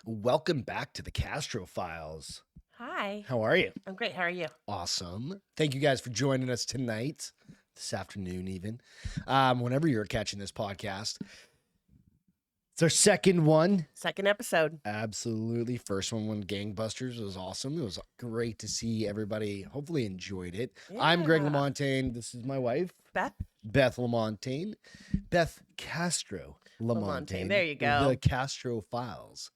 Welcome back to the Castro Files. Hi. How are you? I'm great. How are you? Awesome. Thank you guys for joining us tonight, this afternoon even, whenever you're catching this podcast. It's our second one. Second episode. Absolutely. First one when Gangbusters was awesome. It was great to see everybody hopefully enjoyed it. I'm Greg Yeah. LaMontagne. This is my wife, Beth. Beth LaMontagne. Beth Castro LaMontagne. There you go. The Castro Files.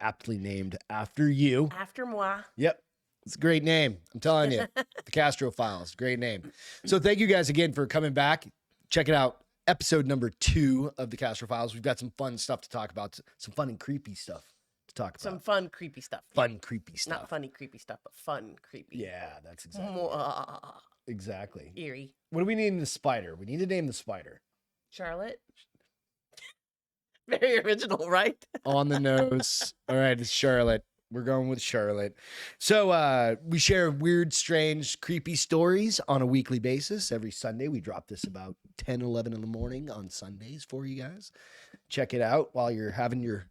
Aptly named after you. After moi. Yep. It's a great name. I'm telling you. The Castro Files. Great name. So thank you guys again for coming back. Check it out. Episode number 2 of the Castro Files. We've got some fun stuff to talk about. Some fun and creepy stuff to talk about. Some fun, creepy stuff. Fun, creepy stuff. Not funny, creepy stuff, but fun, creepy. Yeah, that's exactly. Mwah. Exactly. Eerie. What do we name the spider? We need to name the spider. Charlotte. Very original, right? On the nose. All right, it's Charlotte. We're going with Charlotte. So we share weird, strange, creepy stories on a weekly basis. Every Sunday, we drop this about 10, 11 in the morning on Sundays for you guys. Check it out while you're having your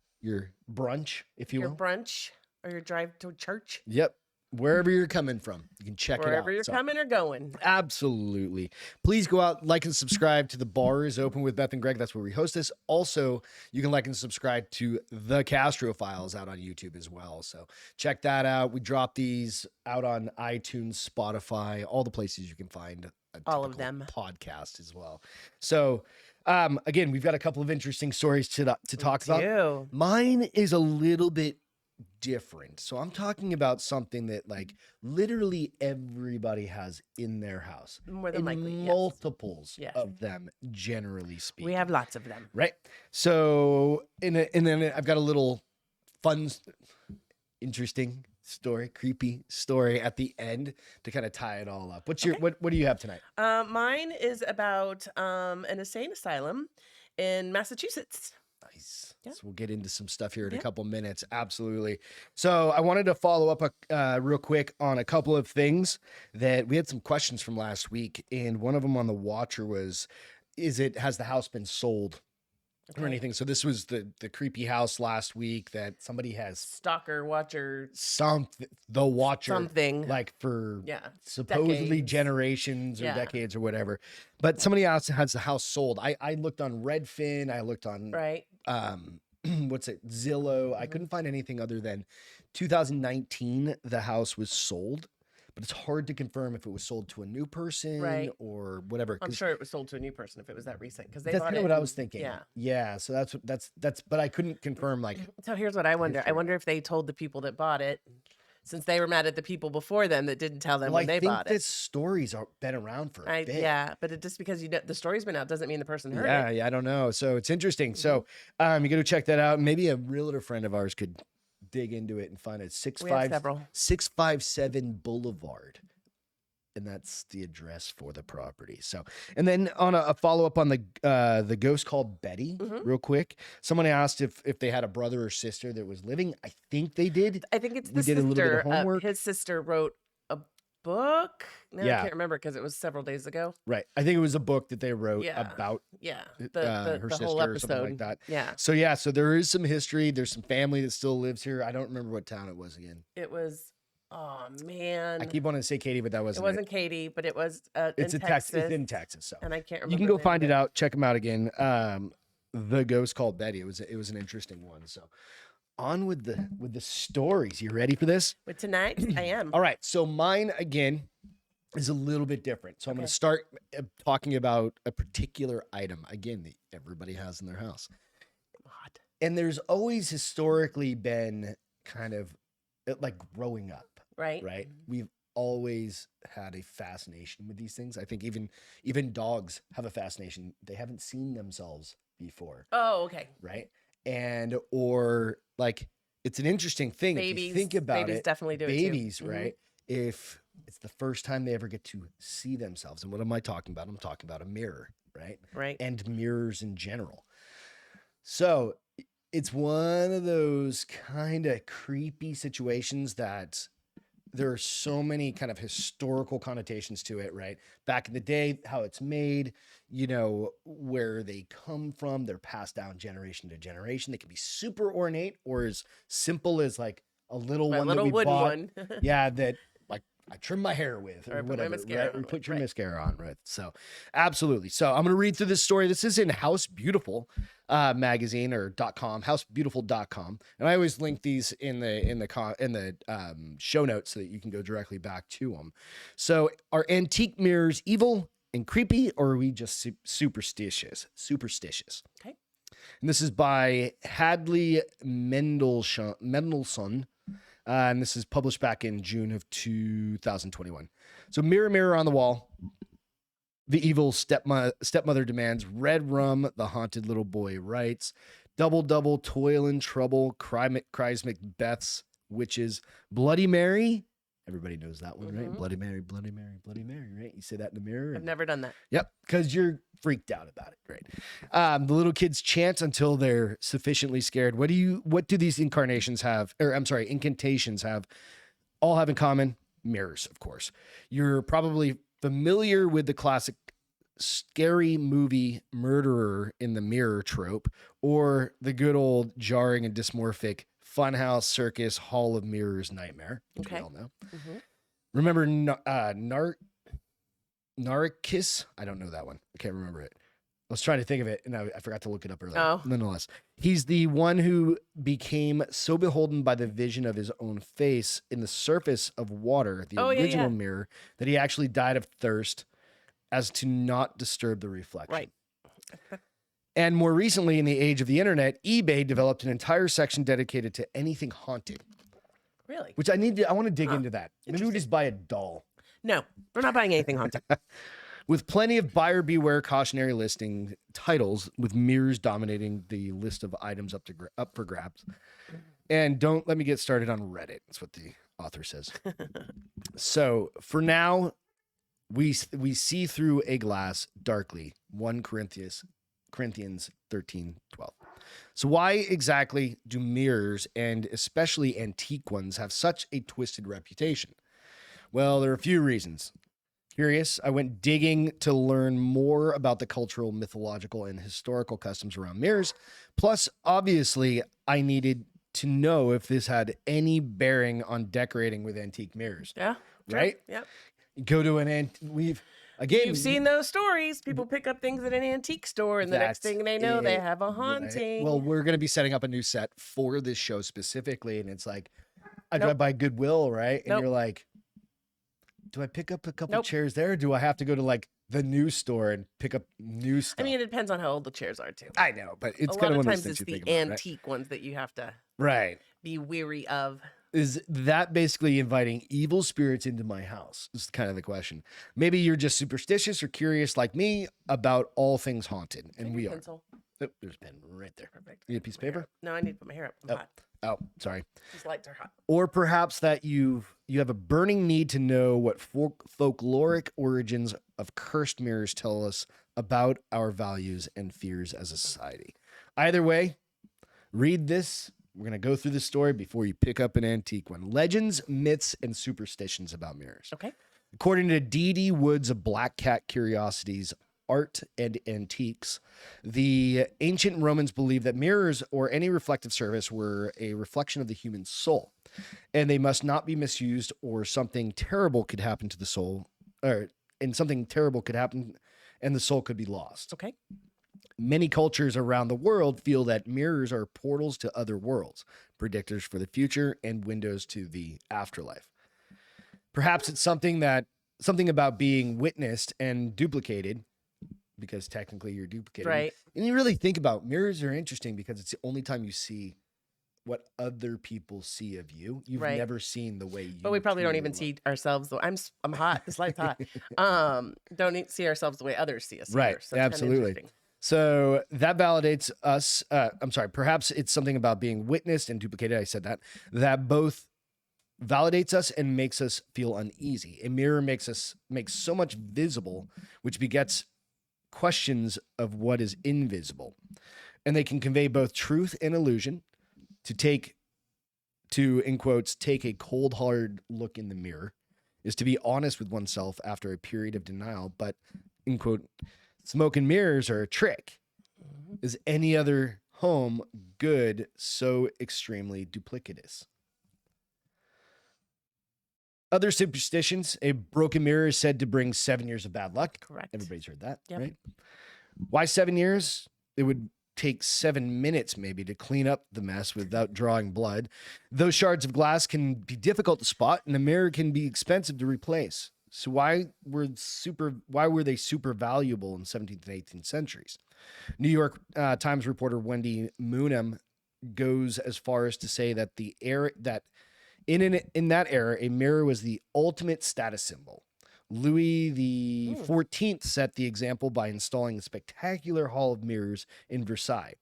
brunch, if you Your will. brunch or your drive to church. Yep. Wherever you're coming from, you can check it out. Wherever you're coming or going. Absolutely. Please go out, like and subscribe to The Bar is Open with Beth and Greg. That's where we host this. Also, you can like and subscribe to The Castro Files out on YouTube as well. So check that out. We drop these out on iTunes, Spotify, all the places you can find All of them. podcast as well. So again, we've got a couple of interesting stories to talk about. Ew. Mine is a little bit different. So I'm talking about something that like literally everybody has in their house. More than likely. Yes. Multiples Yes. of them, generally speaking. We have lots of them. Right. So and then I've got a little fun, interesting story, creepy story at the end to kind of tie it all up. What's your what do you have tonight? Mine is about an insane asylum in Massachusetts. Nice. Yeah. So we'll get into some stuff here in a Yeah. couple minutes. Absolutely. So I wanted to follow up real quick on a couple of things that we had some questions from last week. And one of them on the Watcher was, has the house been sold or Okay. anything? So this was the creepy house last week that somebody has Stalker, watcher, the Watcher something. like for Yeah. supposedly Decades. generations or Yeah. decades or whatever. But somebody else has the house sold. I looked on Redfin. I looked on Right. what's it, Zillow. I Mhm. couldn't find anything other than 2019 the house was sold, but it's hard to confirm if it was sold to a new person Right. or whatever. I'm 'cause sure it was sold to a new person if it was that recent because they that's bought kind it. of what I in- was thinking. Yeah. Yeah. So that's but I couldn't confirm like So here's what I wonder. I history. wonder if they told the people that bought it, since they were mad at the people before them that didn't tell them well, when I they think bought this it. stories are been around for a bit. Yeah, but just because the story's been out doesn't mean the person heard Yeah, it. yeah, I don't know. So it's interesting. Mm-hmm. So you got to check that out. Maybe a realtor friend of ours could dig into it and find it. We have several. 657 Boulevard. And that's the address for the property. So, and then on a follow up on the ghost called Betty, Mhm. real quick. Someone asked if they had a brother or sister that was living. I think they did. I think it's We the did a little bit of sister. homework. His sister wrote a book. Now Yeah. I can't remember because it was several days ago. Right. I think it was a book that they wrote Yeah. about Yeah, her the sister whole or something episode. like that. Yeah, So yeah, so there is some history. There's some family that still lives here. I don't remember what town it was again. it was. Oh man, I keep wanting to say Katie, but that it wasn't. wasn't Katie, but it was It's in in Texas, Texas. It's in Texas. So and I can't remember. you can the go name find of it out. Check them out again. The ghost called Betty. It was an interesting one. So on with the stories. You ready for this? But tonight I am. All right. So mine again is a little bit different. So I'm going to Okay. start talking about a particular item again that everybody has in their house. God. And there's always historically been kind of like growing up, Right. right? We've always had a fascination with these things. I think even dogs have a fascination. They haven't seen themselves before, Oh, okay. right? And or like it's an interesting thing if Babies. you think about babies it. definitely do it Babies, too. Mhm. right? If it's the first time they ever get to see themselves. And what am I talking about? I'm talking about a mirror, right? Right. And mirrors in general. So it's one of those kind of creepy situations that there are so many kind of historical connotations to it, right? Back in the day, how it's made, where they come from, they're passed down generation to generation. They can be super ornate or as simple as like a little My one that little we wooden bought. one. Yeah, that like I trim my hair with Or or I put my whatever, mascara right? Or on put with, your right. mascara on, right? So absolutely. So I'm gonna read through this story. This is in House Beautiful magazine or .com, housebeautiful.com. And I always link these in the show notes so that you can go directly back to them. So are antique mirrors evil and creepy, or are we just superstitious? Superstitious. Okay. And this is by Hadley Mendelssohn. And this is published back in June of 2021. So, mirror, mirror on the wall. The evil stepmother demands red rum. The haunted little boy writes, double, double, toil and trouble. Cries Macbeth's witches. Bloody Mary. Everybody knows that one, right? Bloody Mary, Bloody Mary, Bloody Mary, right? You say that in the mirror. I've never done that. Yep, because you're freaked out about it, right? The little kids chant until they're sufficiently scared. What do these incantations have? All have in common? Mirrors, of course. You're probably familiar with the classic scary movie murderer in the mirror trope, or the good old jarring and dysmorphic funhouse circus hall of mirrors nightmare, which we all know. Remember Narcissus? I don't know that one. I can't remember it. I was trying to think of it, and I forgot to look it up earlier. Oh. Nonetheless, he's the one who became so beholden by the vision of his own face in the surface of water, the original mirror, that he actually died of thirst as to not disturb the reflection. Right. And more recently, in the age of the internet, eBay developed an entire section dedicated to anything haunted. Really? Which I want to dig into that. Maybe we just buy a doll. No, we're not buying anything haunted. With plenty of buyer beware cautionary listing titles, with mirrors dominating the list of items up for grabs. And don't let me get started on Reddit. That's what the author says. So for now, we see through a glass darkly. 1 Corinthians 13:12. So why exactly do mirrors, and especially antique ones, have such a twisted reputation? Well, there are a few reasons. Curious, I went digging to learn more about the cultural, mythological, and historical customs around mirrors. Plus, obviously, I needed to know if this had any bearing on decorating with antique mirrors. Yeah. Right? Yeah. Go to You've seen those stories. People pick up things at an antique store, and the next thing they know, they have a haunting. Right. Well, we're going to be setting up a new set for this show specifically, and it's like, I drive by Goodwill, right? And you're like, do I pick up a couple chairs there? Or do I have to go to like the new store and pick up new stuff? I mean, it depends on how old the chairs are too. I know, but it's a kind lot of one of times those things it's you the think about, antique ones that you have to be weary of. Is that basically inviting evil spirits into my house? Is kind of the question. Maybe you're just superstitious or curious like me about all things haunted, and we are. Pencil. Oh, there's a pen right there. Perfect. Need a piece of paper? No, I need to put my hair up. I'm hot. Oh, sorry. These lights are hot. Or perhaps that you have a burning need to know what folkloric origins of cursed mirrors tell us about our values and fears as a society. Either way, read this. We're going to go through the story before you pick up an antique one. Legends, myths, and superstitions about mirrors. Okay. According to D.D. Woods of Black Cat Curiosities, Art and Antiques, the ancient Romans believed that mirrors or any reflective surface were a reflection of the human soul, and they must not be misused, or something terrible could happen to the soul, and the soul could be lost. Okay. Many cultures around the world feel that mirrors are portals to other worlds, predictors for the future, and windows to the afterlife. Perhaps it's something about being witnessed and duplicated, because technically you're duplicating. Right. And you really think about mirrors are interesting because it's the only time you see what other people see of you. You've never seen the way you. But we probably don't even see ourselves. I'm hot. This light's hot. Don't see ourselves the way others see us. Right. Either, so Absolutely. So that validates us. Perhaps it's something about being witnessed and duplicated. I said that both validates us and makes us feel uneasy. A mirror makes so much visible, which begets questions of what is invisible. And they can convey both truth and illusion. To take to, in quotes, take a cold, hard look in the mirror is to be honest with oneself after a period of denial. But, in quote, smoke and mirrors are a trick. Is any other home good so extremely duplicitous? Other superstitions, a broken mirror is said to bring 7 years of bad luck. Correct. Everybody's heard that, Yep. right? Why 7 years? It would take 7 minutes maybe to clean up the mess without drawing blood. Those shards of glass can be difficult to spot, and a mirror can be expensive to replace. So why were they super valuable in 17th and 18th centuries? New York Times reporter Wendy Moonham goes as far as to say that in that era, a mirror was the ultimate status symbol. Louis the 14th set the example by installing a spectacular hall of mirrors in Versailles.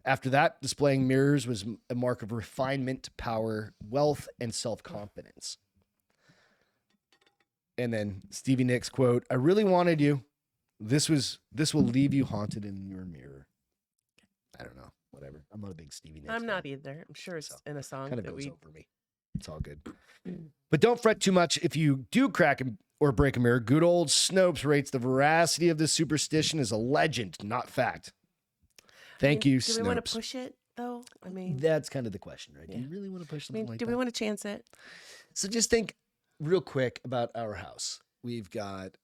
After that, displaying mirrors was a mark of refinement, power, wealth, and self-confidence. And then Stevie Nicks quote, "I really wanted you. This will leave you haunted in your mirror." I don't know. Whatever. I'm not a big Stevie Nicks I'm fan. not either. I'm sure it's in a song Kind of that goes we. over me. It's all good. But don't fret too much if you do crack or break a mirror. Good old Snopes rates the veracity of this superstition as a legend, not fact. Thank you, Snopes. Do we want to push it, though? I mean, that's kind of the question, right? Yeah. Do you really want to push something like that? Do we want to chance it? So just think real quick about our house. We've got,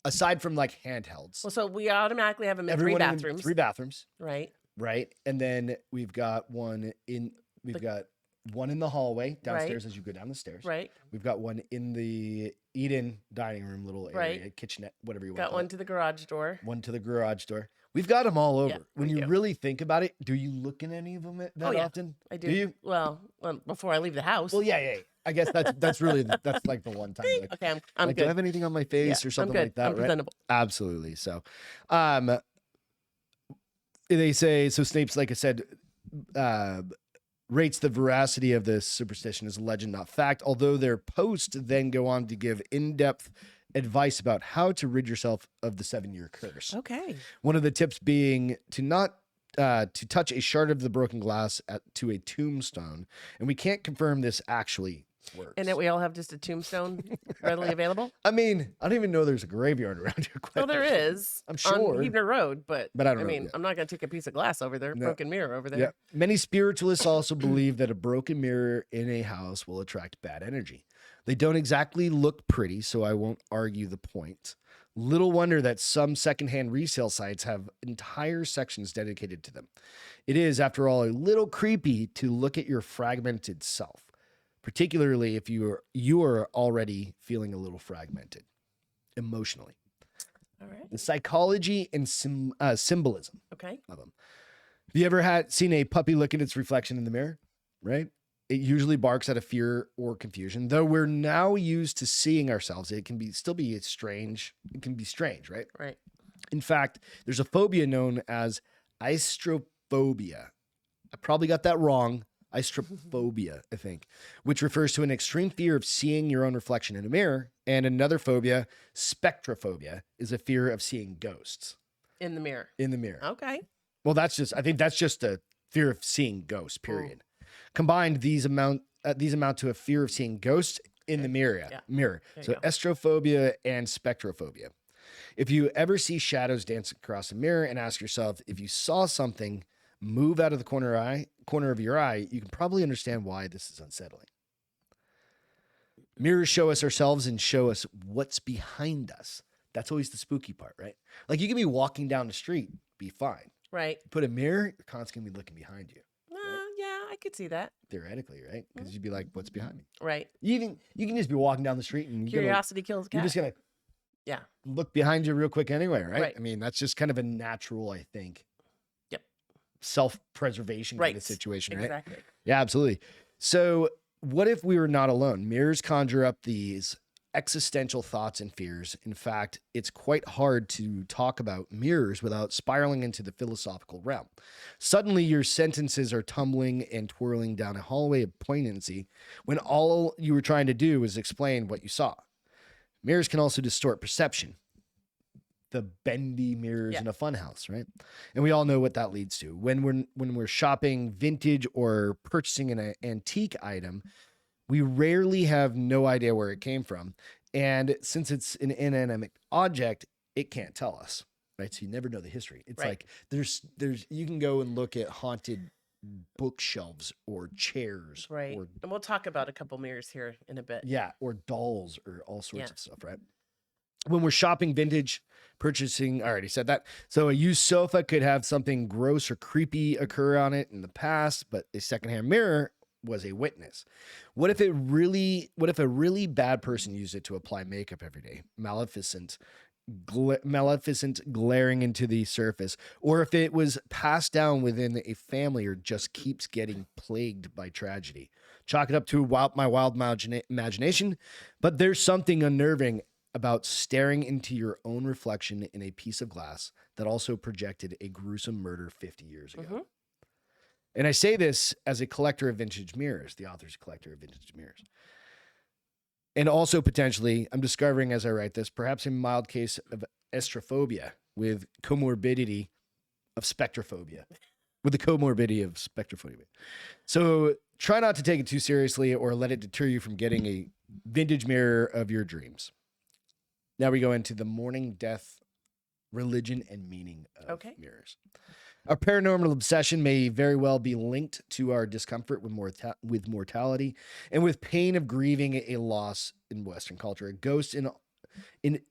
aside from like handhelds. Well, so we automatically have them in 3 bathrooms. 3 bathrooms. Right. Right. And then we've got one in the hallway downstairs as you go down the stairs. Right. We've got one in the eat-in dining room little area, kitchenette, whatever you want. Got one to the garage door. One to the garage door. We've got them all over. Yeah, when you really think about it, do you look in any of them that often? I do. Do you? Well, before I leave the house. Well, yeah. I guess that's really that's like the one time. Like, okay, I'm like, good. do I have anything on my face or something like that? I'm presentable. Right? Absolutely. So, they say so. Snape's, like I said, rates the veracity of this superstition as legend, not fact. Although their post then go on to give in-depth advice about how to rid yourself of the 7-year curse. Okay. One of the tips being to not to touch a shard of the broken glass to a tombstone, and we can't confirm this actually works. And that we all have just a tombstone readily available. I mean, I don't even know there's a graveyard around here. Well, there is. I'm sure. On Hebner Road, but I don't know. I mean, I'm not going to take a piece of glass over there, broken mirror over there. Yeah. Many spiritualists also believe that a broken mirror in a house will attract bad energy. They don't exactly look pretty, so I won't argue the point. Little wonder that some secondhand resale sites have entire sections dedicated to them. It is, after all, a little creepy to look at your fragmented self, particularly if you are already feeling a little fragmented emotionally. All right. The psychology and symbolism of them. Have you ever seen a puppy look at its reflection in the mirror? Right? It usually barks out of fear or confusion. Though we're now used to seeing ourselves, it can still be strange. It can be strange, right? Right. In fact, there's a phobia known as aistrophobia. I probably got that wrong. Aistrophobia, I think, which refers to an extreme fear of seeing your own reflection in a mirror. And another phobia, spectrophobia, is a fear of seeing ghosts. In the mirror. In the mirror. Okay. Well, I think that's just a fear of seeing ghosts, period. Combined, these amount to a fear of seeing ghosts in the mirror. So astrophobia and spectrophobia. If you ever see shadows dance across a mirror and ask yourself if you saw something move out of the corner of your eye, you can probably understand why this is unsettling. Mirrors show us ourselves and show us what's behind us. That's always the spooky part, right? Like you can be walking down the street, be fine. Right. Put a mirror, you're constantly going to be looking behind you. Yeah, I could see that. Theoretically, right? Because you'd be like, what's behind me? Right. You can just be walking down the street and curiosity kills the cat. You're just going to look behind you real quick anyway, right? I mean, that's just kind of a natural, I think, self-preservation kind of situation, right? Exactly. Yeah, absolutely. So what if we were not alone? Mirrors conjure up these existential thoughts and fears. In fact, it's quite hard to talk about mirrors without spiraling into the philosophical realm. Suddenly, your sentences are tumbling and twirling down a hallway of poignancy when all you were trying to do was explain what you saw. Mirrors can also distort perception. the bendy mirrors in a fun house, right? And we all know what that leads to. When we're shopping vintage or purchasing an antique item, we rarely have no idea where it came from. And since it's an inanimate object, it can't tell us, right? So you never know the history. It's like there's you can go and look at haunted bookshelves or chairs, right? And we'll talk about a couple mirrors here in a bit. Yeah, or dolls or all sorts of stuff, right? When we're shopping vintage, purchasing, I already said that. So a used sofa could have something gross or creepy occur on it in the past, but a secondhand mirror was a witness. What if a really bad person used it to apply makeup every day? Maleficent glaring into the surface, or if it was passed down within a family or just keeps getting plagued by tragedy. Chalk it up to my wild imagination, but there's something unnerving about staring into your own reflection in a piece of glass that also projected a gruesome murder 50 years ago. And I say this as a collector of vintage mirrors, the author's a collector of vintage mirrors. And also potentially, I'm discovering as I write this, perhaps a mild case of estrophobia with comorbidity of spectrophobia. So try not to take it too seriously or let it deter you from getting a vintage mirror of your dreams. Now we go into the mourning, death, religion, and meaning of mirrors. Our paranormal obsession may very well be linked to our discomfort with mortality and with pain of grieving a loss in Western culture. A ghost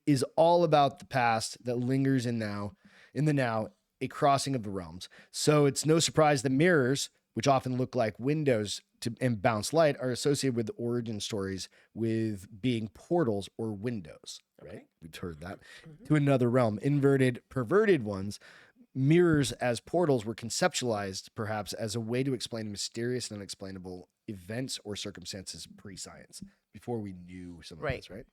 is all about the past that lingers in the now, a crossing of the realms. So it's no surprise that mirrors, which often look like windows and bounce light, are associated with origin stories with being portals or windows, right? We've heard that. To another realm. Inverted, perverted ones. Mirrors as portals were conceptualized perhaps as a way to explain mysterious and unexplainable events or circumstances pre-science, before we knew some of this, right?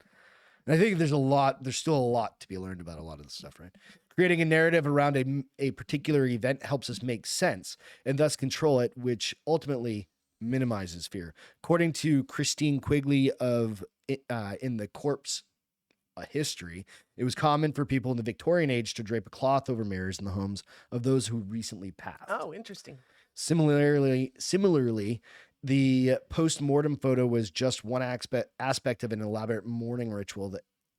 And I think there's still a lot to be learned about a lot of this stuff, right? Creating a narrative around a particular event helps us make sense and thus control it, which ultimately minimizes fear. According to Christine Quigley of In the Corpse History, it was common for people in the Victorian age to drape a cloth over mirrors in the homes of those who recently passed. Oh, interesting. Similarly, the post-mortem photo was just one aspect of an elaborate mourning ritual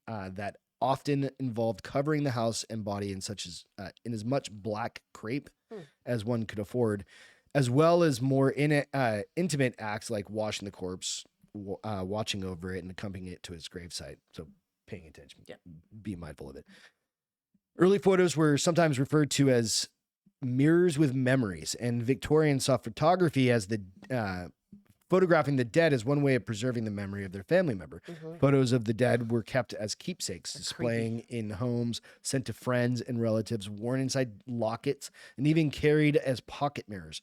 that often involved covering the house and body in as much black crepe as one could afford, as well as more intimate acts like washing the corpse, watching over it, and accompanying it to its gravesite. So paying attention, be mindful of it. Early photos were sometimes referred to as mirrors with memories, and Victorians saw photography as photographing the dead as one way of preserving the memory of their family member. Photos of the dead were kept as keepsakes, displaying in homes, sent to friends and relatives, worn inside lockets, and even carried as pocket mirrors.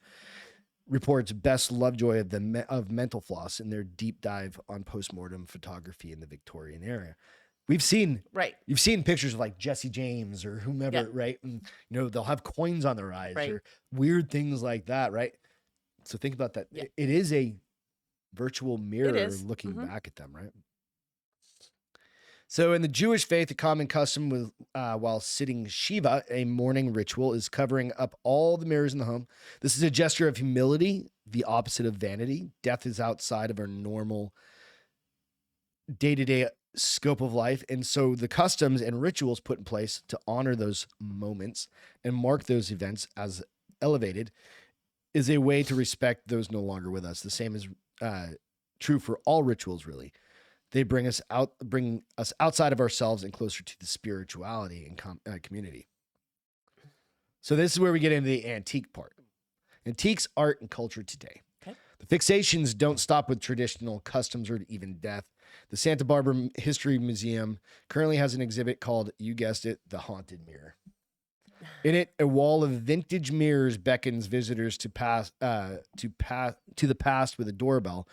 Reports Bess Lovejoy of Mental Floss in their deep dive on postmortem photography in the Victorian era. You've seen pictures of like Jesse James or whomever, right? And they'll have coins on their eyes or weird things like that, right? So think about that. It is a virtual mirror looking back at them, right? So in the Jewish faith, a common custom with while sitting Shiva, a mourning ritual, is covering up all the mirrors in the home. This is a gesture of humility, the opposite of vanity. Death is outside of our normal day-to-day scope of life, and so the customs and rituals put in place to honor those moments and mark those events as elevated is a way to respect those no longer with us. The same is true for all rituals, really. They bring us outside of ourselves and closer to the spirituality and community. So this is where we get into the antique part. Antiques, art, and culture today. The fixations don't stop with traditional customs or even death. The Santa Barbara History Museum currently has an exhibit called, you guessed it, The Haunted Mirror. In it, a wall of vintage mirrors beckons visitors to the past with a doorbell,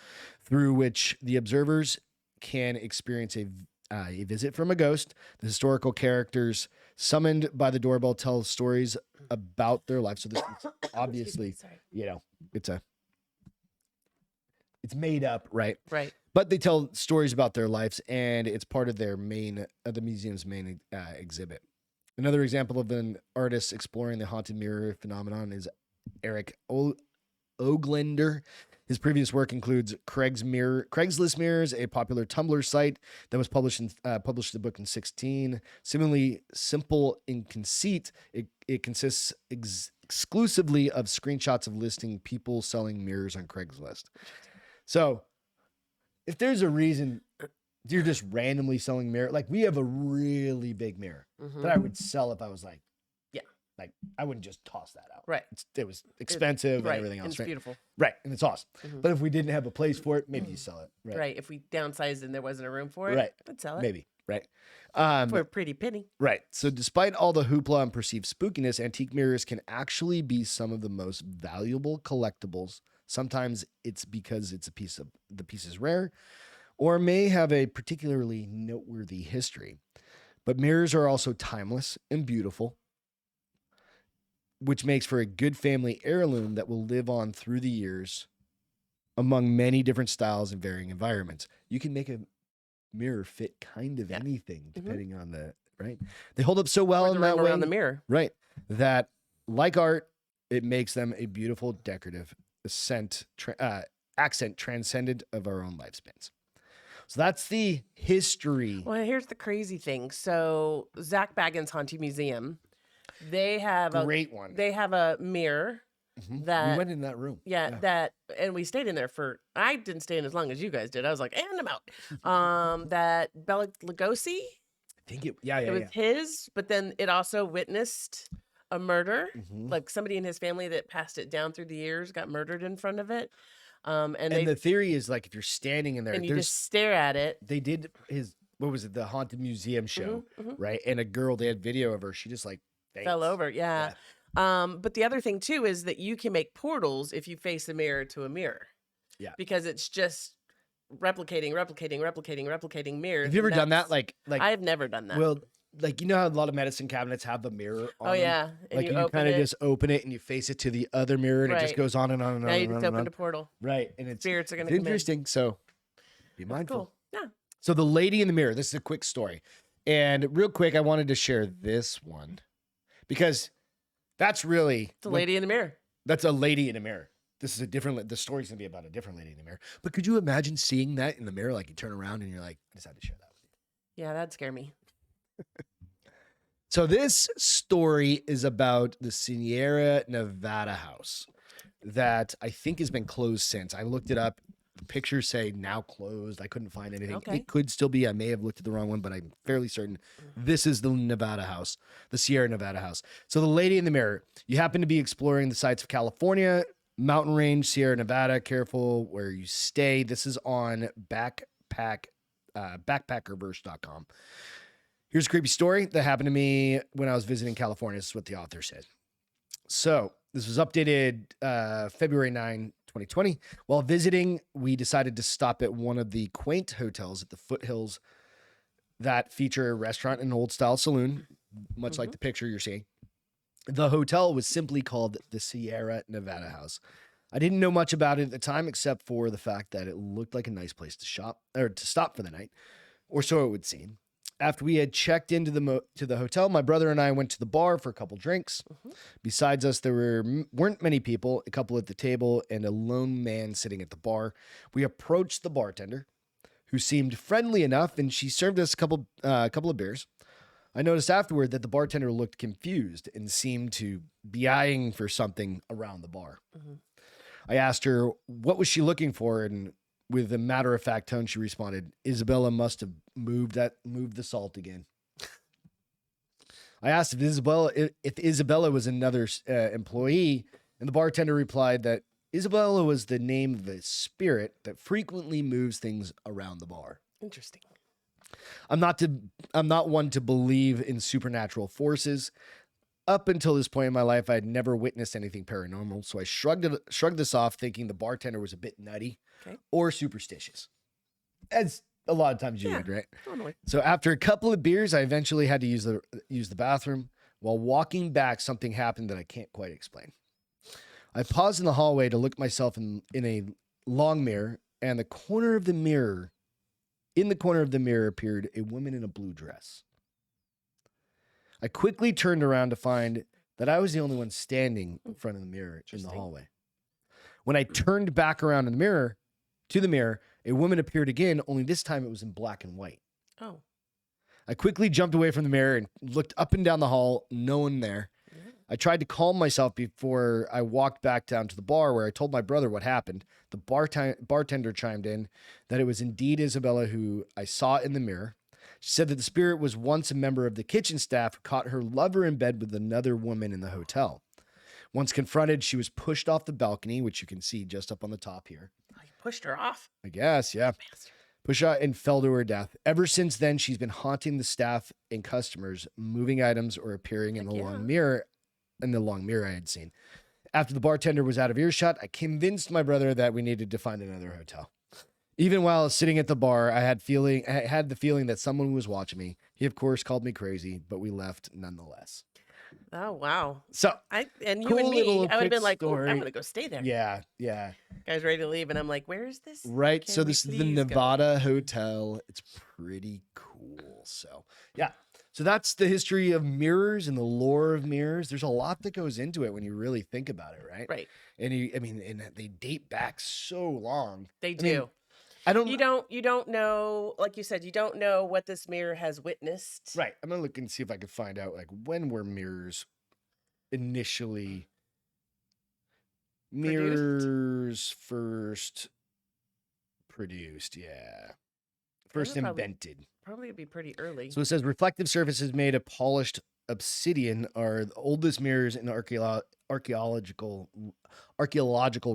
through which the observers can experience a visit from a ghost. The historical characters summoned by the doorbell tell stories about their life. So this is obviously, it's made up, right? Right. But they tell stories about their lives, and it's part of their the museum's main exhibit. Another example of an artist exploring the haunted mirror phenomenon is Eric Oglender. His previous work includes Craigslist Mirrors, a popular Tumblr site that was published the book in 16. Similarly simple in conceit, it consists exclusively of screenshots of listing people selling mirrors on Craigslist. So, if there's a reason you're just randomly selling mirror, like we have a really big mirror that I would sell if I was like, like I wouldn't just toss that out. Right. It was expensive and everything else. It's beautiful. Right. And it's awesome. But if we didn't have a place for it, maybe you sell it. Right. Right. If we downsized and there wasn't a room for it, right. I'd sell it. Maybe. Right. For a pretty penny. Right. So despite all the hoopla and perceived spookiness, antique mirrors can actually be some of the most valuable collectibles. Sometimes it's because the piece is rare or may have a particularly noteworthy history. But mirrors are also timeless and beautiful, which makes for a good family heirloom that will live on through the years among many different styles and varying environments. You can make a mirror fit kind of anything depending on right? They hold up so well in that way. Around the mirror. Right. That, like art, it makes them a beautiful decorative accent transcendent of our own lifespans. So that's the history. Well, here's the crazy thing. So Zach Baggins Haunted Museum, they have a great one. They have a mirror that we went in that room. Yeah, and we stayed in there I didn't stay in as long as you guys did. I was like, and I'm out. That Bela Lugosi. I think it was his, but then it also witnessed a murder. Like somebody in his family that passed it down through the years got murdered in front of it. And the theory is like if you're standing in there and you just stare at it. They did what was it? The Haunted Museum show, right? And a girl, they had video of her. She just like fell over. Yeah. But the other thing too is that you can make portals if you face a mirror to a mirror. Yeah. Because it's just replicating mirrors. Have you ever done that? Like I've never done that. Well, like you know how a lot of medicine cabinets have the mirror on them? Yeah. And like you kind of just open it and you face it to the other mirror and it just goes on and on and on. Now you just opened a portal. Right. And spirits are gonna come interesting. So be mindful. Cool. Yeah. So the lady in the mirror, this is a quick story. And real quick, I wanted to share this one. Because that's really... It's a lady in the mirror. That's a lady in a mirror. This is the story's going to be about a different lady in the mirror. But could you imagine seeing that in the mirror? Like you turn around and you're like, I just had to share that with you. Yeah, that'd scare me. So this story is about the Sierra Nevada house that I think has been closed since. I looked it up. The pictures say now closed. I couldn't find anything. Okay. It could still be. I may have looked at the wrong one, but I'm fairly certain this is the Nevada house, the Sierra Nevada house. So the lady in the mirror, you happen to be exploring the sites of California, mountain range, Sierra Nevada. Careful where you stay. This is on backpackerverse.com. Here's a creepy story that happened to me when I was visiting California. This is what the author said. So this was updated February 9, 2020. While visiting, we decided to stop at one of the quaint hotels at the foothills that feature a restaurant and an old-style saloon, much like the picture you're seeing. The hotel was simply called the Sierra Nevada House. I didn't know much about it at the time, except for the fact that it looked like a nice place to stop for the night, or so it would seem. After we had checked into the hotel, my brother and I went to the bar for a couple drinks. Besides us, there weren't many people, a couple at the table and a lone man sitting at the bar. We approached the bartender, who seemed friendly enough, and she served us a couple of beers. I noticed afterward that the bartender looked confused and seemed to be eyeing for something around the bar. I asked her what was she looking for, and with a matter-of-fact tone, she responded, Isabella must have moved the salt again. I asked if Isabella was another employee, and the bartender replied that Isabella was the name of a spirit that frequently moves things around the bar. Interesting. I'm not one to believe in supernatural forces. Up until this point in my life, I had never witnessed anything paranormal, so I shrugged this off, thinking the bartender was a bit nutty or superstitious. As a lot of times you would, right? Totally. So after a couple of beers, I eventually had to use the bathroom. While walking back, something happened that I can't quite explain. I paused in the hallway to look myself in a long mirror, and in the corner of the mirror appeared a woman in a blue dress. I quickly turned around to find that I was the only one standing in front of the mirror in the hallway. When I turned back around in the mirror, a woman appeared again, only this time it was in black and white. Oh. I quickly jumped away from the mirror and looked up and down the hall, no one there. I tried to calm myself before I walked back down to the bar where I told my brother what happened. The bartender chimed in that it was indeed Isabella who I saw in the mirror. She said that the spirit was once a member of the kitchen staff who caught her lover in bed with another woman in the hotel. Once confronted, she was pushed off the balcony, which you can see just up on the top here. Oh, you pushed her off? I guess, yeah. Pushed out and fell to her death. Ever since then, she's been haunting the staff and customers, moving items or appearing in the long mirror I had seen. After the bartender was out of earshot, I convinced my brother that we needed to find another hotel. Even while sitting at the bar, I had the feeling that someone was watching me. He, of course, called me crazy, but we left nonetheless. Oh, wow. So, and you cool and me, little I would have been like, I'm story. going to go stay there. Yeah. Guys ready to leave, and I'm like, where is this? Right. Can So we this is the please go? Nevada Hotel. It's pretty cool. So, yeah. So that's the history of mirrors and the lore of mirrors. There's a lot that goes into it when you really think about it, right? Right. And they date back so long. They do. You don't know, like you said, you don't know what this mirror has witnessed. Right. I'm gonna look and see if I can find out like when were mirrors initially first produced. Yeah. First invented. Probably would be pretty early. So it says reflective surfaces made of polished obsidian are the oldest mirrors in archaeological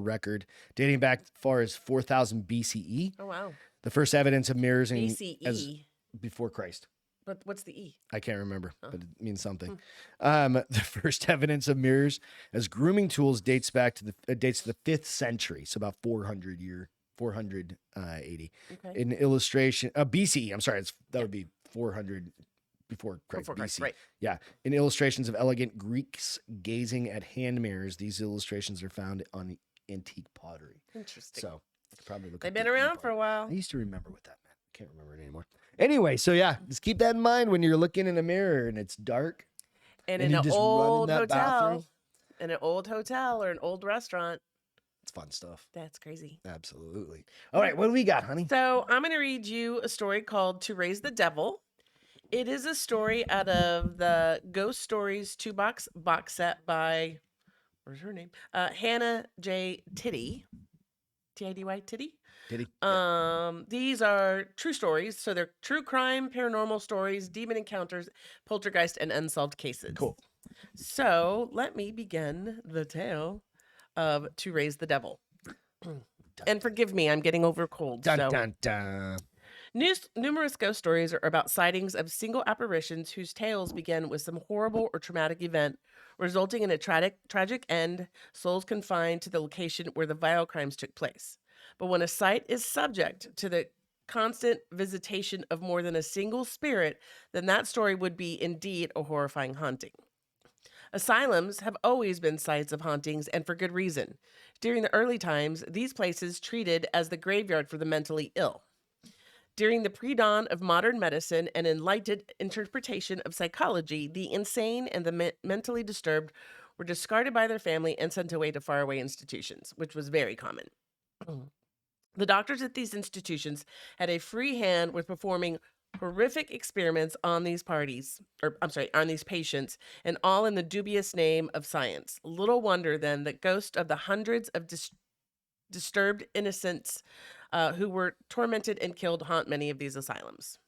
record, dating back as far as 4000 BCE. Oh wow! The first evidence of mirrors in BCE before Christ. But what's the E? I can't remember, but it means something. The first evidence of mirrors as grooming tools dates to the 5th century, so about 480. Okay. In illustration, BCE. I'm sorry, that would be 400 before Christ. BC. Right? Yeah. In illustrations of elegant Greeks gazing at hand mirrors, these illustrations are found on antique pottery. Interesting. So probably look. They've been around for a while. I used to remember what that meant. Can't remember it anymore. Anyway, so yeah, just keep that in mind when you're looking in a mirror and it's dark. And in an old hotel, in an old hotel or an old restaurant. It's fun stuff. That's crazy. Absolutely. All right, what do we got, honey? So I'm going to read you a story called To Raise the Devil. It is a story out of the Ghost Stories 2-box box set by, where's her name? Hannah J. Tiddy. T-I-D-Y, Tiddy? Tiddy. These are true stories. So they're true crime, paranormal stories, demon encounters, poltergeist, and unsolved cases. Cool. So let me begin the tale of To Raise the Devil. And forgive me, I'm getting over a cold. Dun, dun, dun. Numerous ghost stories are about sightings of single apparitions whose tales begin with some horrible or traumatic event, resulting in a tragic end, souls confined to the location where the vile crimes took place. But when a site is subject to the constant visitation of more than a single spirit, then that story would be indeed a horrifying haunting. Asylums have always been sites of hauntings, and for good reason. During the early times, these places treated as the graveyard for the mentally ill. During the pre-dawn of modern medicine and enlightened interpretation of psychology, the insane and the mentally disturbed were discarded by their family and sent away to faraway institutions, which was very common. The doctors at these institutions had a free hand with performing horrific experiments on these patients, and all in the dubious name of science. Little wonder, then, that ghosts of the hundreds of disturbed innocents who were tormented and killed haunt many of these asylums.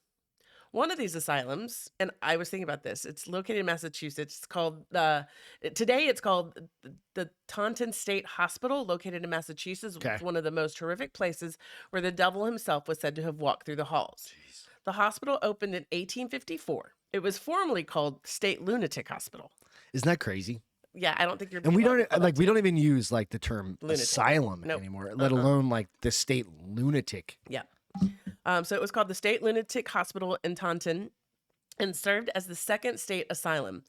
One of these asylums, and I was thinking about this, it's located in Massachusetts. It's called, today it's called the Taunton State Hospital, located in Massachusetts. Okay. It's one of the most horrific places where the devil himself was said to have walked through the halls. Jeez. The hospital opened in 1854. It was formerly called State Lunatic Hospital. Isn't that crazy? Yeah, I don't think you're. And we don't even use like the term Lunatic. asylum Nope. anymore, let alone like the state lunatic. Yeah. So it was called the State Lunatic Hospital in Taunton and served as the second state asylum.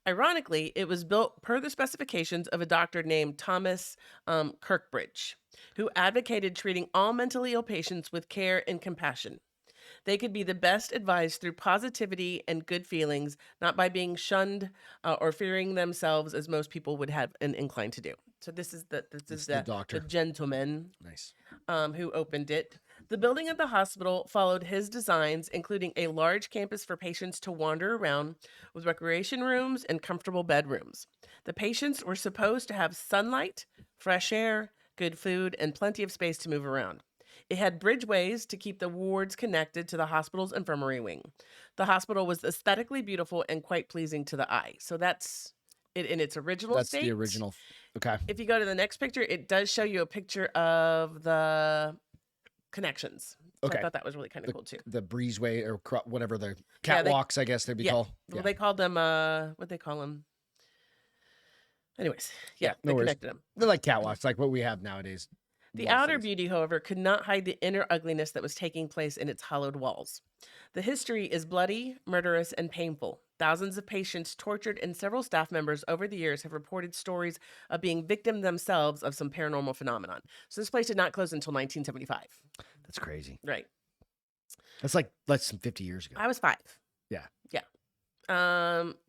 Ironically, it was built per the specifications of a doctor named Thomas Kirkbridge, who advocated treating all mentally ill patients with care and compassion. They could be the best advised through positivity and good feelings, not by being shunned or fearing themselves as most people would have an incline to do. So this is It's the the doctor. gentleman Nice. who opened it. The building of the hospital followed his designs, including a large campus for patients to wander around with recreation rooms and comfortable bedrooms. The patients were supposed to have sunlight, fresh air, good food, and plenty of space to move around. It had bridgeways to keep the wards connected to the hospital's infirmary wing. The hospital was aesthetically beautiful and quite pleasing to the eye. So that's it in its original That's state. the original. Okay. If you go to the next picture, it does show you a picture of the connections. So Okay. I thought that was really kind of cool too. The breezeway or whatever the Yeah, catwalks, I guess they'd be yeah. called. Well, they called them what they call them. Anyways, Yeah, they no worries. connected them. They're like catwalks, like what we have nowadays. The in a lot of outer cities. beauty, however, could not hide the inner ugliness that was taking place in its hollowed walls. The history is bloody, murderous, and painful. Thousands of patients tortured and several staff members over the years have reported stories of being victims themselves of some paranormal phenomenon. So this place did not close until 1975. That's crazy. Right. That's like less than 50 years ago. I was 5. Yeah. Yeah.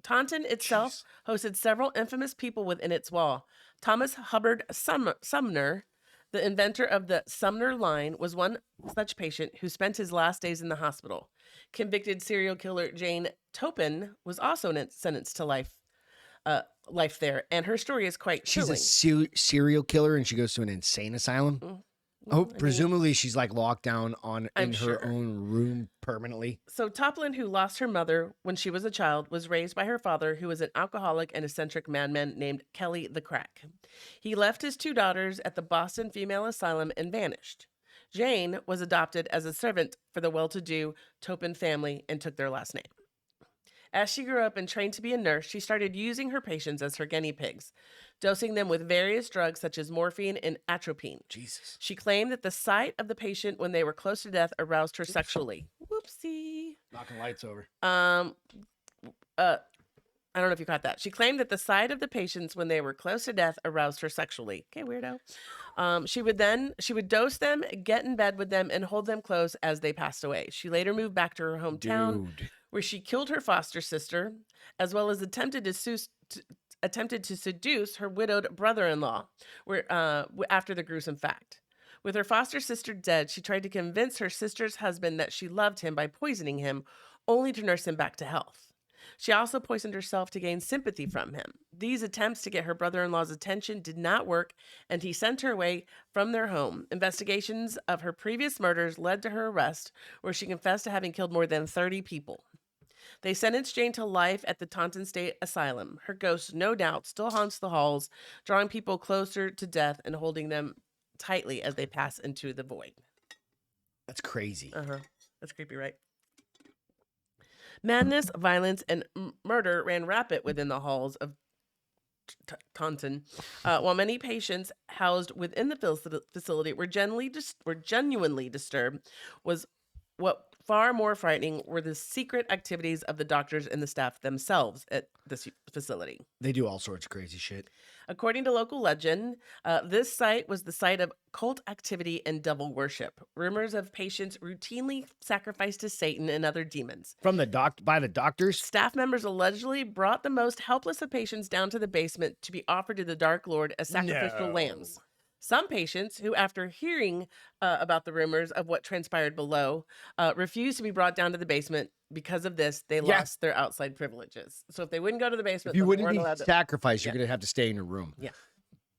Taunton itself hosted several infamous people within its wall. Thomas Hubbard Sumner, the inventor of the Sumner line, was one such patient who spent his last days in the hospital. Convicted serial killer Jane Taunton was also sentenced to life there, and her story is quite She's chilling. a serial killer and she goes to an insane asylum. I mean, Presumably she's like locked down I'm in sure. her own room permanently. So Toplin, who lost her mother when she was a child, was raised by her father, who was an alcoholic and eccentric madman named Kelly the Crack. He left his 2 daughters at the Boston Female Asylum and vanished. Jane was adopted as a servant for the well-to-do Topin family and took their last name. As she grew up and trained to be a nurse, she started using her patients as her guinea pigs, dosing them with various drugs such as morphine and atropine. Jesus. She claimed that the sight of the patient when they were close to death aroused her sexually. Whoopsie. Knocking lights over. I don't know if you caught that. She claimed that the sight of the patients when they were close to death aroused her sexually. Okay, weirdo. She would dose them, get in bed with them, and hold them close as they passed away. She later moved back to her hometown, where she killed her foster sister, as well as attempted to seduce her widowed brother-in-law after the gruesome fact. With her foster sister dead, she tried to convince her sister's husband that she loved him by poisoning him, only to nurse him back to health. She also poisoned herself to gain sympathy from him. These attempts to get her brother-in-law's attention did not work, and he sent her away from their home. Investigations of her previous murders led to her arrest, where she confessed to having killed more than 30 people. They sentenced Jane to life at the Taunton State Asylum. Her ghost, no doubt, still haunts the halls, drawing people closer to death and holding them tightly as they pass into the void. That's crazy. That's creepy, right? Madness, violence, and murder ran rapid within the halls of Taunton, while many patients housed within the facility were genuinely disturbed. What far more frightening were the secret activities of the doctors and the staff themselves at this facility. They do all sorts of crazy shit. According to local legend, this site was the site of cult activity and devil worship. Rumors of patients routinely sacrificed to Satan and other demons. By the doctors? Staff members allegedly brought the most helpless of patients down to the basement to be offered to the Dark Lord as sacrificial lambs. Some patients who, after hearing about the rumors of what transpired below, refused to be brought down to the basement. Because of this, they lost their outside privileges. So if they wouldn't go to the basement, if you they wouldn't weren't be sacrificed, you're going to have to stay in your room. Yeah.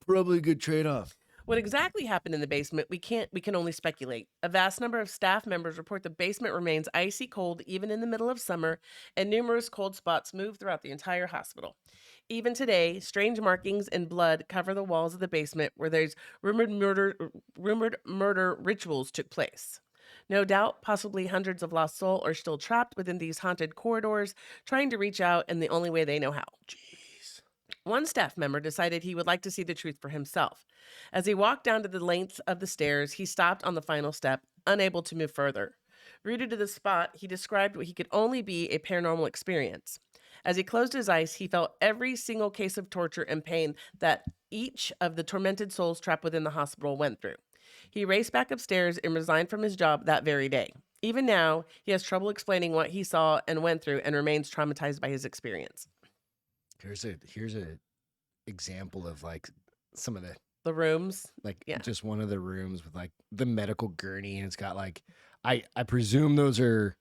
Probably a good trade-off. What exactly happened in the basement, we can only speculate. A vast number of staff members report the basement remains icy cold even in the middle of summer, and numerous cold spots move throughout the entire hospital. Even today, strange markings and blood cover the walls of the basement where those rumored murder rituals took place. No doubt, possibly hundreds of lost souls are still trapped within these haunted corridors, trying to reach out in the only way they know how. Jeez. One staff member decided he would like to see the truth for himself. As he walked down to the length of the stairs, he stopped on the final step, unable to move further. Rooted to the spot, he described what he could only be a paranormal experience. As he closed his eyes, he felt every single case of torture and pain that each of the tormented souls trapped within the hospital went through. He raced back upstairs and resigned from his job that very day. Even now, he has trouble explaining what he saw and went through and remains traumatized by his experience. Here's a example of like some of the rooms, just one of the rooms with like the medical gurney, and it's got like I presume those are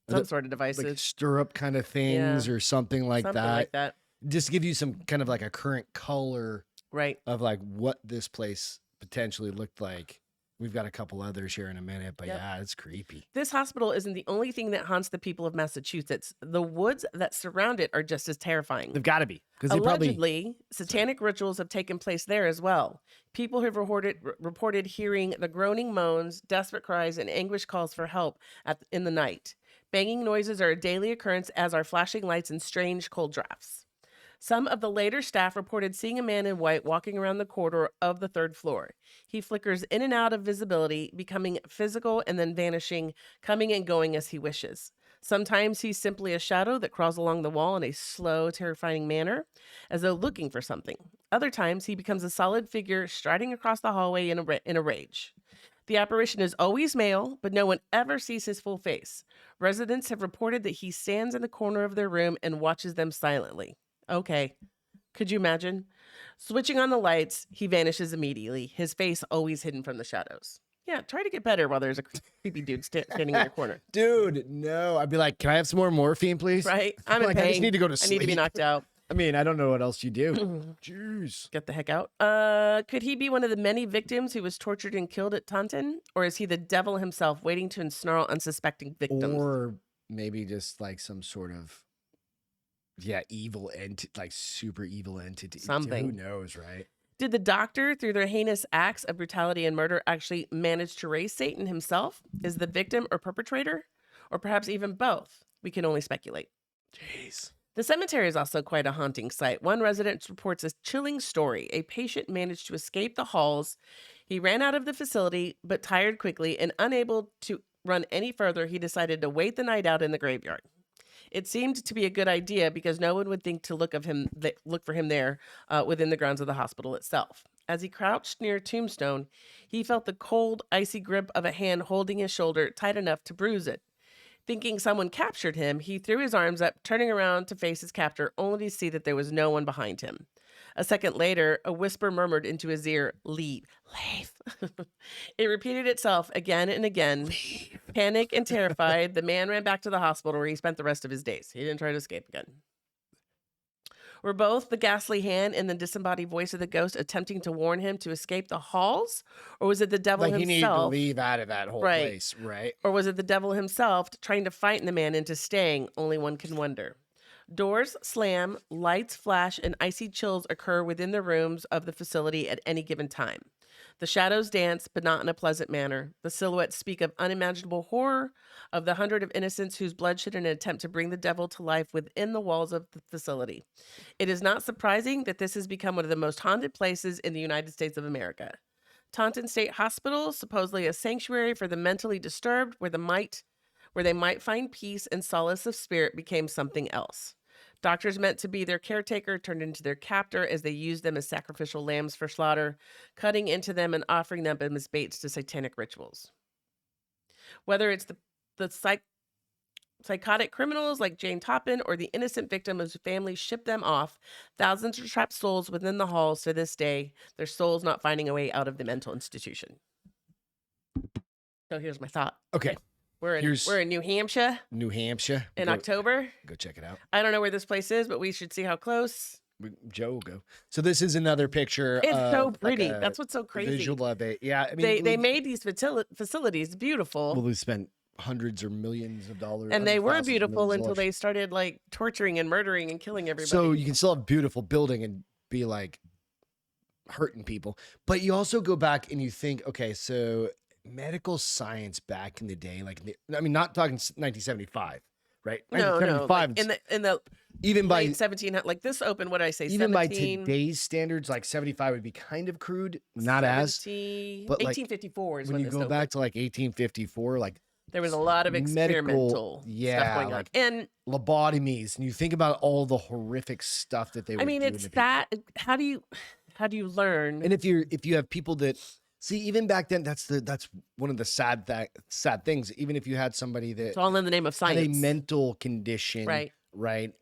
some sort of devices, like stirrup kind of things or something like that. Just to give you some kind of like a current color, right, of like what this place potentially looked like. We've got a couple others here in a minute, but yeah, it's creepy. This hospital isn't the only thing that haunts the people of Massachusetts. The woods that surround it are just as terrifying. They've got to be. Allegedly, satanic rituals have taken place there as well. People have reported hearing the groaning moans, desperate cries, and anguish calls for help in the night. Banging noises are a daily occurrence, as are flashing lights and strange cold drafts. Some of the later staff reported seeing a man in white walking around the corridor of the 3rd floor. He flickers in and out of visibility, becoming physical and then vanishing, coming and going as he wishes. Sometimes he's simply a shadow that crawls along the wall in a slow, terrifying manner, as though looking for something. Other times, he becomes a solid figure striding across the hallway in a rage. The apparition is always male, but no one ever sees his full face. Residents have reported that he stands in the corner of their room and watches them silently. Okay. Could you imagine? Switching on the lights, he vanishes immediately, his face always hidden from the shadows. Yeah, try to get better while there's a creepy dude standing in your corner. Dude, no. I'd be like, can I have some more morphine, please? Right? I'm in like, pain. I just need to go to sleep. I need to be knocked out. I mean, I don't know what else you do. Jeez. Get the heck out. Could he be one of the many victims who was tortured and killed at Taunton? Or is he the devil himself waiting to ensnarl unsuspecting victims? Or maybe just like some sort of evil entity, like super evil entity. Something. Who knows, right? Did the doctor, through their heinous acts of brutality and murder, actually manage to raise Satan himself? Is the victim or perpetrator? Or perhaps even both? We can only speculate. Jeez. The cemetery is also quite a haunting sight. One resident reports a chilling story. A patient managed to escape the halls. He ran out of the facility, but tired quickly and unable to run any further, he decided to wait the night out in the graveyard. It seemed to be a good idea because no one would think to look for him there within the grounds of the hospital itself. As he crouched near a tombstone, he felt the cold, icy grip of a hand holding his shoulder tight enough to bruise it. Thinking someone captured him, he threw his arms up, turning around to face his captor, only to see that there was no one behind him. A second later, a whisper murmured into his ear, "Leave, leave." It repeated itself again and again. Leave. Panicked and terrified, the man ran back to the hospital where he spent the rest of his days. He didn't try to escape again. Were both the ghastly hand and the disembodied voice of the ghost attempting to warn him to escape the halls? Or was it the devil himself? Like he needed to leave out of that whole place, right? Or was it the devil himself trying to frighten the man into staying? Only one can wonder. Doors slam, lights flash, and icy chills occur within the rooms of the facility at any given time. The shadows dance, but not in a pleasant manner. The silhouettes speak of unimaginable horror, of the hundred of innocents whose bloodshed in an attempt to bring the devil to life within the walls of the facility. It is not surprising that this has become one of the most haunted places in the United States of America. Taunton State Hospital, supposedly a sanctuary for the mentally disturbed, where they might find peace and solace of spirit, became something else. Doctors meant to be their caretaker turned into their captor as they used them as sacrificial lambs for slaughter, cutting into them and offering them as baits to satanic rituals. Whether it's the psychotic criminals like Jane Taunton or the innocent victim whose family shipped them off, thousands are trapped souls within the halls to this day, their souls not finding a way out of the mental institution. So here's my thought. Okay. We're in New Hampshire. New Hampshire. In October. Go check it out. I don't know where this place is, but we should see how close. Joe will go. So this is another picture. It's so pretty. That's what's so crazy. Visual of it. Yeah. I mean, they made these facilities beautiful. Well, they spent hundreds or millions of dollars. And they were beautiful until they started like torturing and murdering and killing everybody. So you can still have a beautiful building and be like hurting people. But you also go back and you think, okay, so medical science back in the day, like, I mean, not talking 1975, right? No, like in the even by 1700, like this opened, what did I say? Even 17, by today's standards, like 75 would be kind of crude, not 70, but 1854 like, is when you go back to like 1854, like there was a lot of experimental stuff going on, and lobotomies, and you think about all the horrific stuff that they. I mean, it's that. How do you learn? And if you have people that See, even back then, that's one of the sad things. Even if you had somebody that It's all in the name of had a science. mental condition, Right. right?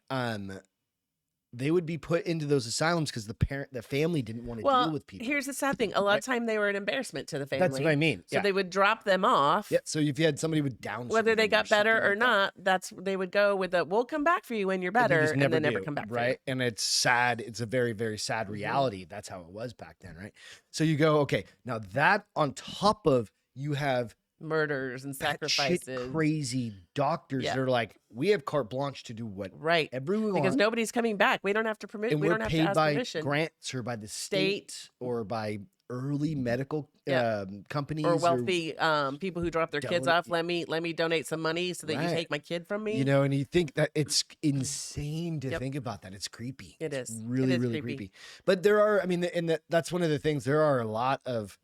They would be put into those asylums because the family didn't want to deal Well, with people. here's the sad thing. A lot Right. of time they were an embarrassment to the family. That's what I mean. So Yeah. they would drop them off. Yeah. So if you had somebody with Down Whether they syndrome got better something or like that, not, that's they would go with the we'll come back for you when you're but they better, just and then never do, come back for you. right? And it's sad. It's a very, very sad Mhm. reality. That's how it was back then, right? So you go, okay, now that on top of you have Murders and batshit sacrifices. crazy doctors Yeah. that are like, we have carte blanche to do whatever Right. we Because want, nobody's coming back. We don't have to permit. and We we're don't have to paid ask by permission. grants or by the state or by early medical Yeah. companies Or wealthy people who drop their kids Donate- off. Let me donate some money so that you Right. take my kid from me. you know, and you think that it's insane to Yep. think about that. It's creepy. It It's is. It really, is really creepy. creepy. But there are, I mean, and that's one of the things. There are a lot of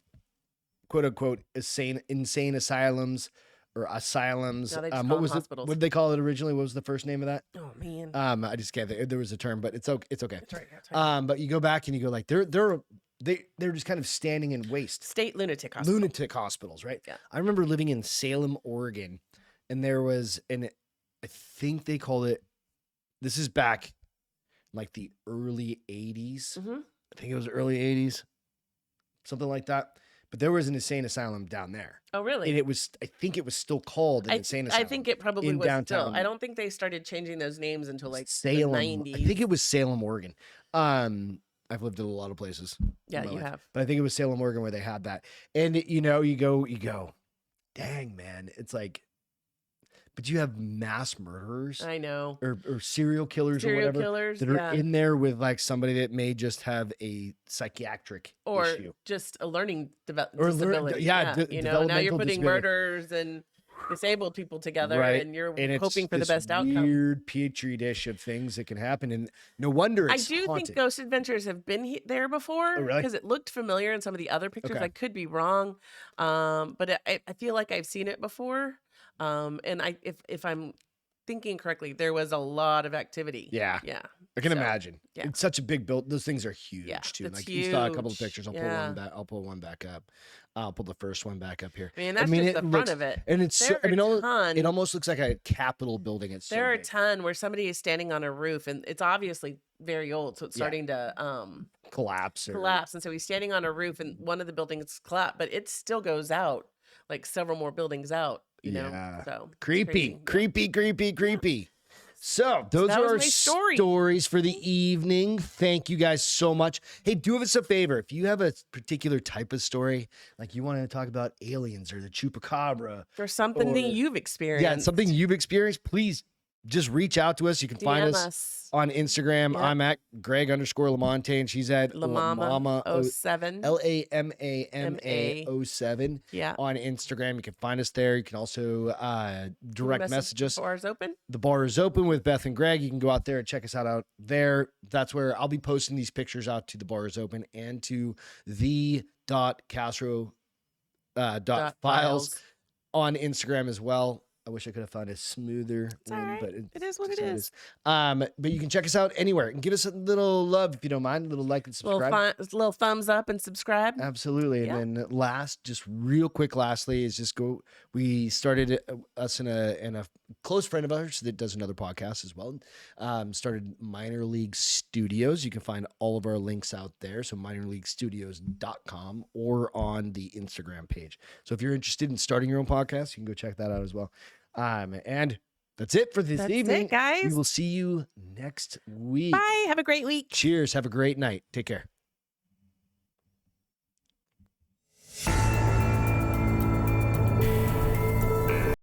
quote unquote insane asylums or asylums. No, they just call What them was it? hospitals. What did they call it originally? What was the first name of that? Oh man. I just can't think. There was a term, but it's okay. It's okay. That's right. That's right. But you go back and you go like they're just kind of standing in waste. State lunatic hospital. Lunatic hospitals, right? Yeah. I remember living in Salem, Oregon, and there was I think they called it. This is back, like the early '80s. hmm I think it was early '80s, something like that. But there was an insane asylum down there, Oh really? and I think it was still called an insane asylum. I think it probably in was downtown still. I don't think they started changing those names until like Salem. the I 90s. think it was Salem, Oregon. I've lived in a lot of places. in Yeah, my you life, have. but I think it was Salem, Oregon, where they had that. And you know, you go, dang man, it's like, but you have mass murderers I know. or serial killers or Serial whatever killers, that are yeah. in there with like somebody that may just have a psychiatric Or issue. just a learning Or disability. yeah, you know, now you're developmental putting disability. murders and disabled people together, Right. and you're And it's hoping for the this best outcome. weird petri dish of things that can happen, and no wonder I it's do haunted. think Ghost Adventures have been there before Oh, really? because it looked familiar in some of the other pictures. Okay. I could be wrong, but I feel like I've seen it before. And if I'm thinking correctly, there was a lot of activity. Yeah, Yeah. I can So, imagine. yeah. It's such a big build. Those things are huge Yeah, too. it's Like you saw a couple of huge. pictures. I'll Yeah. pull one back up. I'll pull the first one back up here. I mean, that's mean, just it the front looks- of it. And it's There I mean, are a ton. it almost looks like a Capitol building. It's so There are a big. ton where somebody is standing on a roof, and it's obviously very old, so it's Yeah. starting to collapse. collapse. And so he's standing on a roof, and one of the buildings collapsed, but it still goes out, like several more buildings out. You know, Yeah. so it's Creepy, crazy. creepy. So those that are was our my story. stories for the evening. Thank you guys so much. Hey, do us a favor. If you have a particular type of story, like you want to talk about aliens or the chupacabra, Or something that Or- you've experienced. yeah, something you've experienced, please just reach out to us. You can find DM us us. on Instagram. Yep. I'm at Greg_Lamontagne. She's at Lamama 07. LAMAMA07 Yeah. on Instagram. You can find us there. You can also direct message us. Bars open. The bar is open with Beth and Greg. You can go out there and check us out there. That's where I'll be posting these pictures out to the bar is open and to the Castro files on Instagram as well. I wish I could have found a smoother one, all right. but It is what it so is. But you can check us out anywhere and give us a little love if you don't mind, a little like and subscribe. Little thumbs up and subscribe. Absolutely. Yeah. And then just real quick, lastly, is just we started us and a close friend of ours that does another podcast as well. Started Minor League Studios. You can find all of our links out there. So minorleaguestudios.com or on the Instagram page. So if you're interested in starting your own podcast, you can go check that out as well. And that's it for this That's evening. it, guys. We will see you next week. Bye. Have a great week. Cheers. Have a great night. Take care.